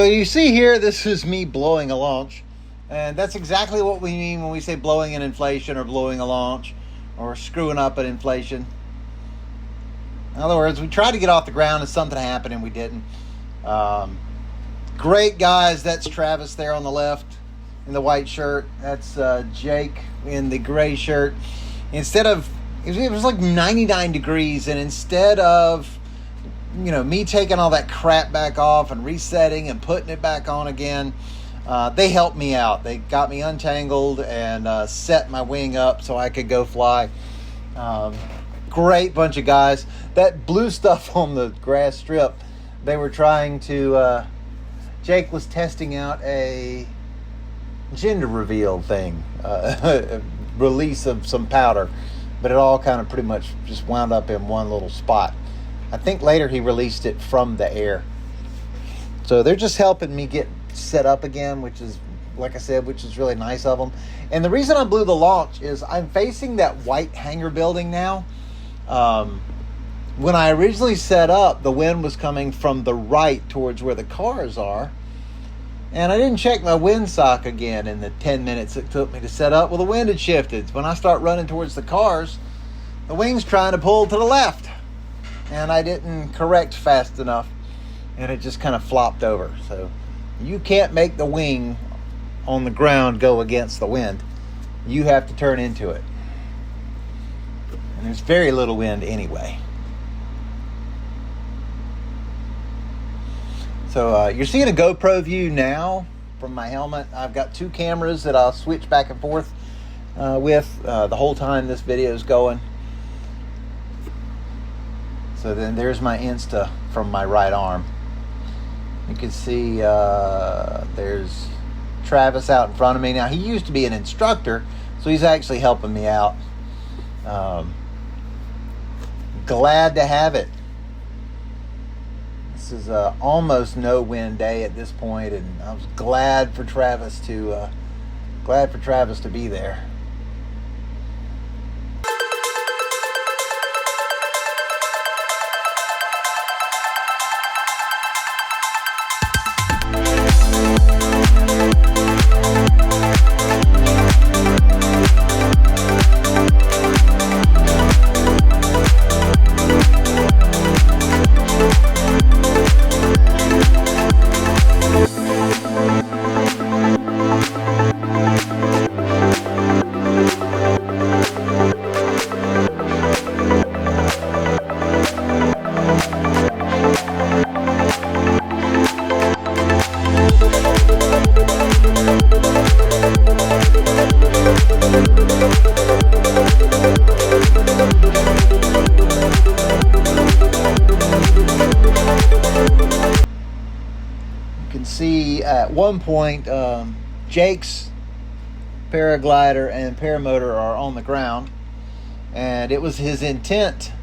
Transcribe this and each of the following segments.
you see here, this is me blowing a launch. And that's exactly what we mean when we say blowing an inflation or blowing a launch or screwing up an inflation. In other words, we tried to get off the ground and something happened and we didn't. Great guys. That's Travis there on the left in the white shirt. That's Jake in the gray shirt. It was like 99 degrees, and instead of me taking all that crap back off and resetting and putting it back on again, they helped me out. They got me untangled and set my wing up so I could go fly. Great bunch of guys. That blue stuff on the grass strip, they were trying to... Jake was testing out a gender reveal thing, release of some powder, but it all kind of pretty much just wound up in one little spot. I think later he released it from the air. So they're just helping me get set up again, which is, like I said, which is really nice of them. And the reason I blew the launch is I'm facing that white hangar building now. When I originally set up, the wind was coming from the right towards where the cars are. And I didn't check my windsock again in the 10 minutes it took me to set up. Well, the wind had shifted. When I start running towards the cars, the wing's trying to pull to the left. And I didn't correct fast enough. And it just kind of flopped over. So you can't make the wing on the ground go against the wind. You have to turn into it. And there's very little wind anyway. So you're seeing a GoPro view now from my helmet. I've got two cameras that I'll switch back and forth with the whole time this video is going. So then there's my Insta from my right arm. You can see there's Travis out in front of me. Now, he used to be an instructor, so he's actually helping me out. Glad to have it. This is almost no wind day at this point, and I was glad for Travis to be there. See at one point Jake's paraglider and paramotor are on the ground, and it was his intent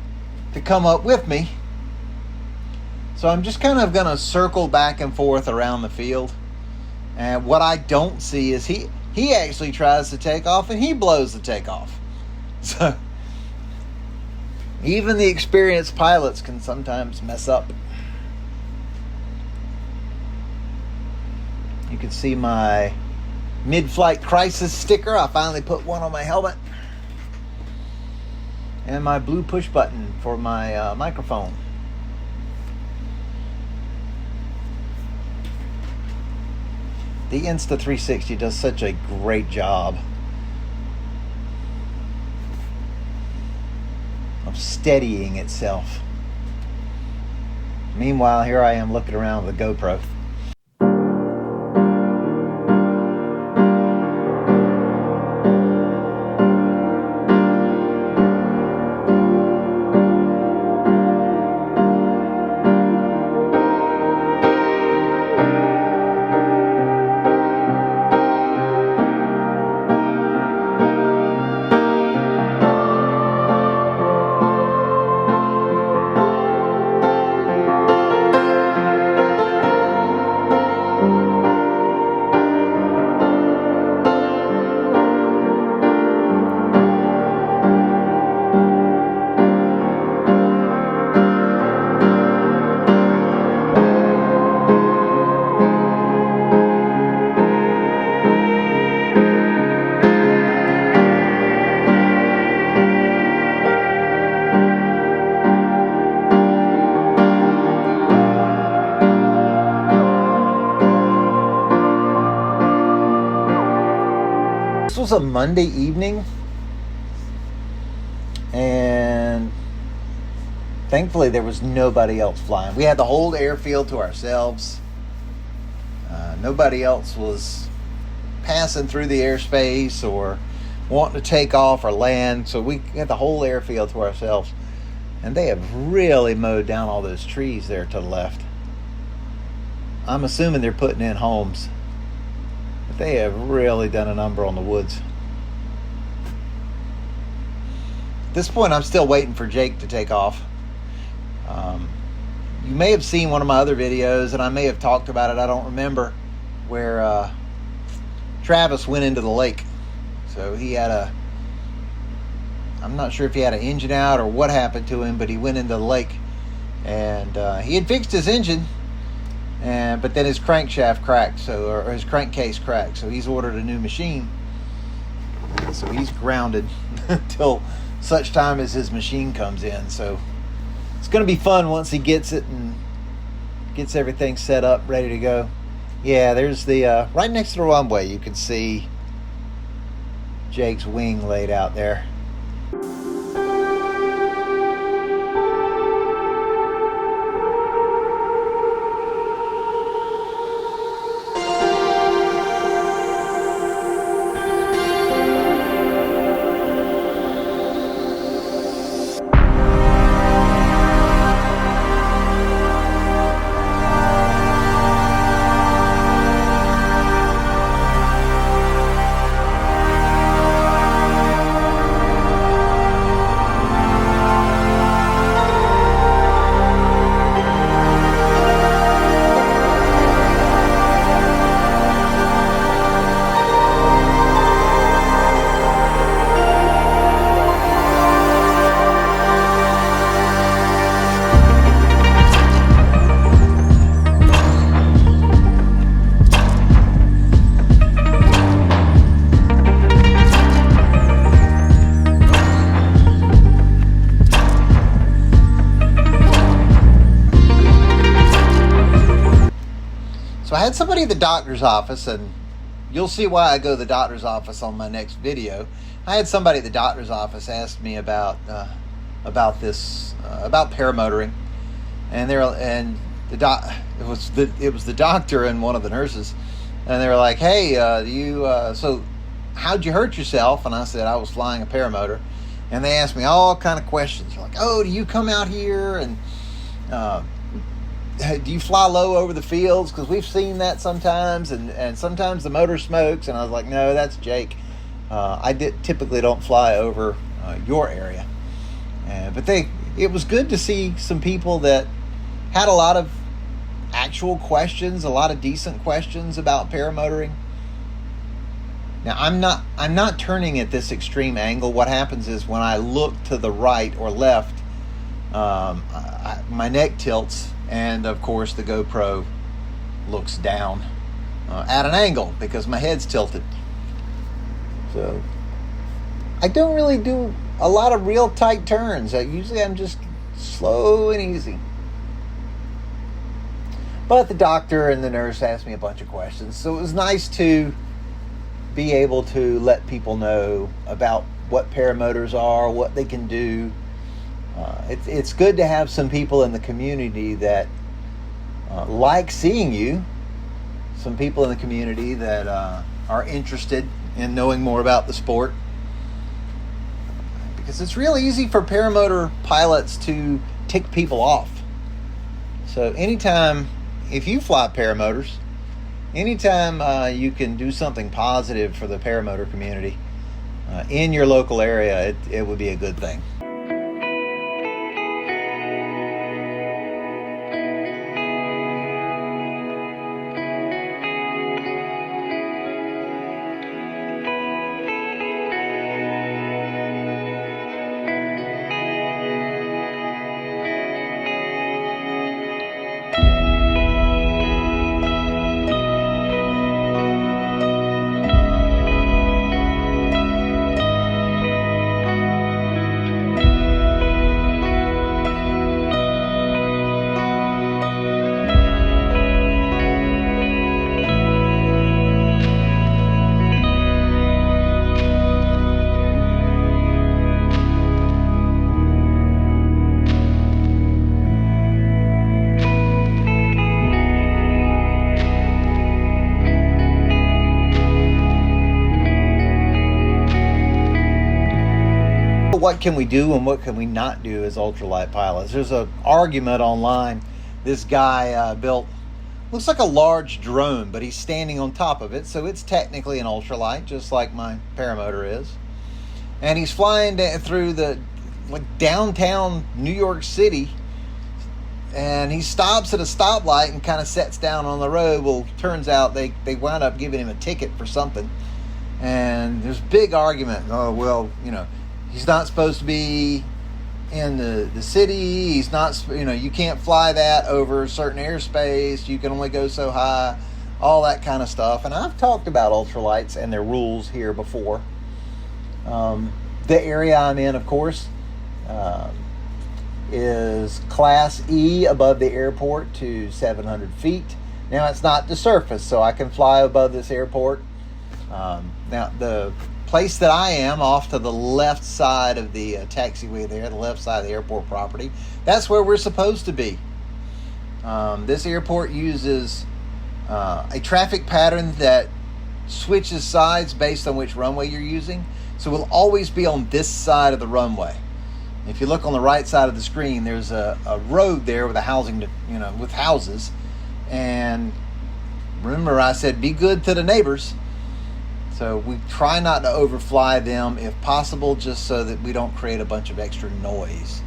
to come up with me, so I'm just kind of gonna circle back and forth around the field. And what I don't see is he actually tries to take off and he blows the takeoff. So even the experienced pilots can sometimes mess up. You can see my mid-flight crisis sticker. I finally put one on my helmet. And my blue push button for my microphone. The Insta360 does such a great job of steadying itself. Meanwhile, here I am looking around with a GoPro. This was a Monday evening, and thankfully there was nobody else flying. We had the whole airfield to ourselves. Nobody else was passing through the airspace or wanting to take off or land, so we had the whole airfield to ourselves. And they have really mowed down all those trees there to the left. I'm assuming they're putting in homes, but they have really done a number on the woods. At this point, I'm still waiting for Jake to take off. You may have seen one of my other videos, and I may have talked about it, I don't remember, where Travis went into the lake. So he had I'm not sure if he had an engine out or what happened to him, but he went into the lake, and he had fixed his engine, but then his crankshaft cracked, or his crankcase cracked, so he's ordered a new machine. So he's grounded until such time as his machine comes in. So it's going to be fun once he gets it and gets everything set up, ready to go. Yeah, there's the right next to the runway, you can see Jake's wing laid out there. So I had somebody at the doctor's office, and you'll see why I go to the doctor's office on my next video. I had somebody at the doctor's office ask me about this about paramotoring, and it was the doctor and one of the nurses, and they were like, "Hey, so how'd you hurt yourself?" And I said I was flying a paramotor, and they asked me all kind of questions. They're like, "Oh, do you come out here and do you fly low over the fields? Because we've seen that sometimes, and sometimes the motor smokes." And I was like, "No, that's Jake. I typically don't fly over your area." But it was good to see some people that had a lot of actual questions, a lot of decent questions about paramotoring. Now, I'm not turning at this extreme angle. What happens is when I look to the right or left, my neck tilts, and of course the GoPro looks down at an angle because my head's tilted. So I don't really do a lot of real tight turns. Usually I'm just slow and easy. But the doctor and the nurse asked me a bunch of questions, so it was nice to be able to let people know about what paramotors are, what they can do. It's good to have some people in the community that like seeing you, some people in the community that are interested in knowing more about the sport. Because it's real easy for paramotor pilots to tick people off. So anytime, if you fly paramotors, anytime you can do something positive for the paramotor community in your local area, it would be a good thing. what can we do and what can we not do as ultralight pilots. There's an argument online. This guy built, looks like a large drone, but he's standing on top of it, so it's technically an ultralight, just like my paramotor is. And he's flying through the downtown New York City, and he stops at a stoplight and kind of sets down on the road. Well, turns out they wound up giving him a ticket for something. And there's big argument. Oh, well, he's not supposed to be in the city. He's not, you can't fly that over a certain airspace. You can only go so high, all that kind of stuff. And I've talked about ultralights and their rules here before. The area I'm in, of course, is Class E above the airport to 700 feet. Now, it's not the surface, so I can fly above this airport. Now, the place that I am off to the left side of the taxiway there, the left side of the airport property, that's where we're supposed to be. This airport uses a traffic pattern that switches sides based on which runway you're using. So we'll always be on this side of the runway. If you look on the right side of the screen, there's a road there with with houses. And remember, I said be good to the neighbors. So we try not to overfly them if possible, just so that we don't create a bunch of extra noise.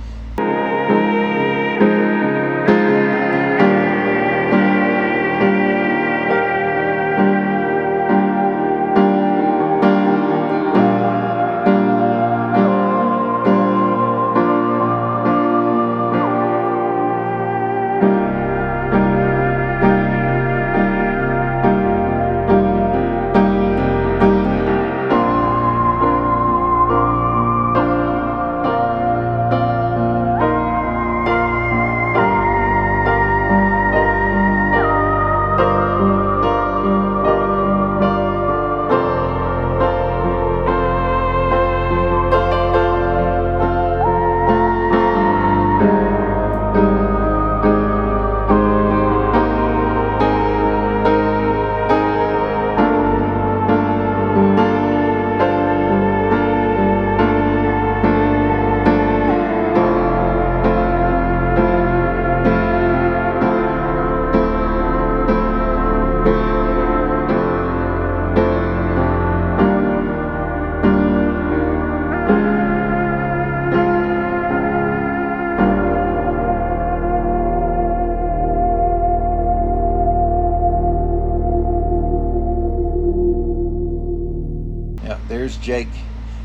There's Jake.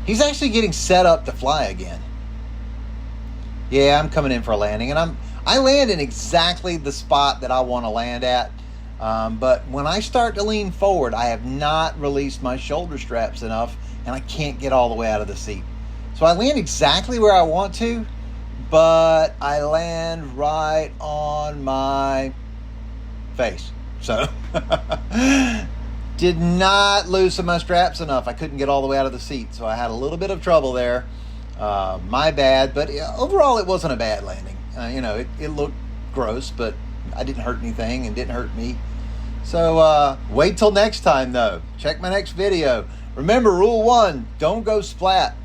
He's actually getting set up to fly again. Yeah, I'm coming in for a landing, and I land in exactly the spot that I want to land at. But when I start to lean forward, I have not released my shoulder straps enough, and I can't get all the way out of the seat. So I land exactly where I want to, but I land right on my face. So did not loosen my straps enough. I couldn't get all the way out of the seat, so I had a little bit of trouble there. My bad, but overall it wasn't a bad landing. It looked gross, but I didn't hurt anything and didn't hurt me. So wait till next time, though. Check my next video. Remember, rule 1, don't go splat.